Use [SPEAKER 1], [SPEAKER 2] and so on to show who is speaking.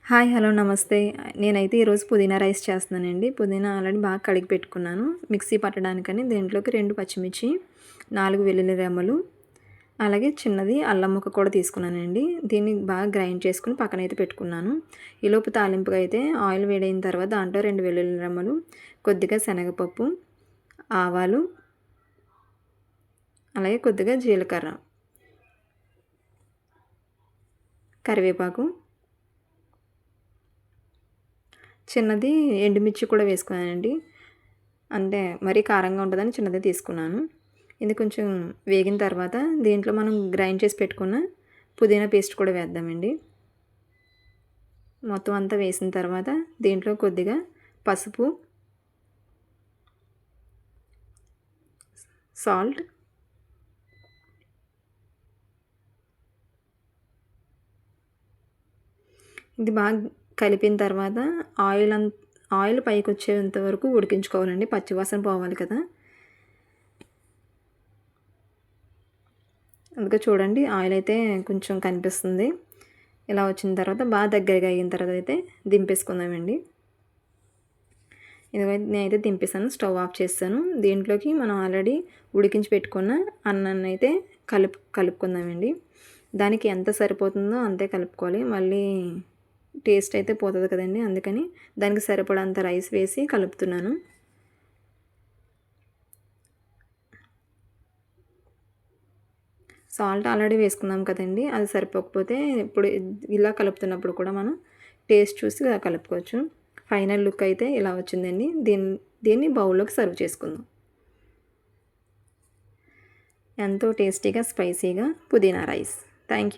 [SPEAKER 1] Hi hello నమస్తే. నేనైతే ఈరోజు పుదీనా రైస్ చేస్తున్నానండి. పుదీనా ఆల్రెడీ బాగా కడిగి పెట్టుకున్నాను. మిక్సీ పట్టడానికని దీంట్లోకి 2 పచ్చిమిర్చి, 4 వెల్లుల్లి రెమ్మలు, అలాగే చిన్నది అల్లం ముక్క కూడా తీసుకున్నానండి. దీన్ని బాగా గ్రైండ్ చేసుకుని పక్కనైతే పెట్టుకున్నాను. ఈలోపు తాలింపుగా అయితే ఆయిల్ వేడైన తర్వాత దాంట్లో 2 వెల్లుల్లి రెమ్మలు, కొద్దిగా శనగపప్పు, ఆవాలు, అలాగే కొద్దిగా జీలకర్ర, కరివేపాకు, చిన్నది ఎండుమిర్చి కూడా వేసుకున్నానండి. అంటే మరీ కారంగా ఉంటుందని చిన్నదే తీసుకున్నాను. ఇది కొంచెం వేగిన తర్వాత దీంట్లో మనం గ్రైండ్ చేసి పెట్టుకున్న పుదీనా పేస్ట్ కూడా వేద్దామండి. మొత్తం అంతా వేసిన తర్వాత దీంట్లో కొద్దిగా పసుపు, సాల్ట్, ఇది బాగా కలిపిన తర్వాత ఆయిల్ పైకి వచ్చేంత వరకు ఉడికించుకోవాలండి. పచ్చివాసన పోవాలి కదా. అందుకే చూడండి ఆయిల్ అయితే కొంచెం కనిపిస్తుంది. ఇలా వచ్చిన తర్వాత బాగా దగ్గరగా అయిన తర్వాత అయితే దింపేసుకుందామండి. ఇదిగో నేనైతే దింపేసాను. స్టవ్ ఆఫ్ చేస్తాను. దీంట్లోకి మనం ఆల్రెడీ ఉడికించి పెట్టుకున్న అన్నాన్ని అయితే కలుపుకుందామండి. దానికి ఎంత సరిపోతుందో అంతే కలుపుకోవాలి. మళ్ళీ టేస్ట్ అయితే పోతుంది కదండి. అందుకని దానికి సరిపడంత రైస్ వేసి కలుపుతున్నాను. సాల్ట్ ఆల్రెడీ వేసుకున్నాం కదండి. అది సరిపోకపోతే ఇప్పుడు ఇలా కలుపుతున్నప్పుడు కూడా మనం టేస్ట్ చూసి కలుపుకోవచ్చు. ఫైనల్ లుక్ అయితే ఇలా వచ్చిందండి. దీన్ని బౌల్లోకి సర్వ్ చేసుకుందాం. ఎంతో టేస్టీగా స్పైసీగా పుదీనా రైస్. Thank you.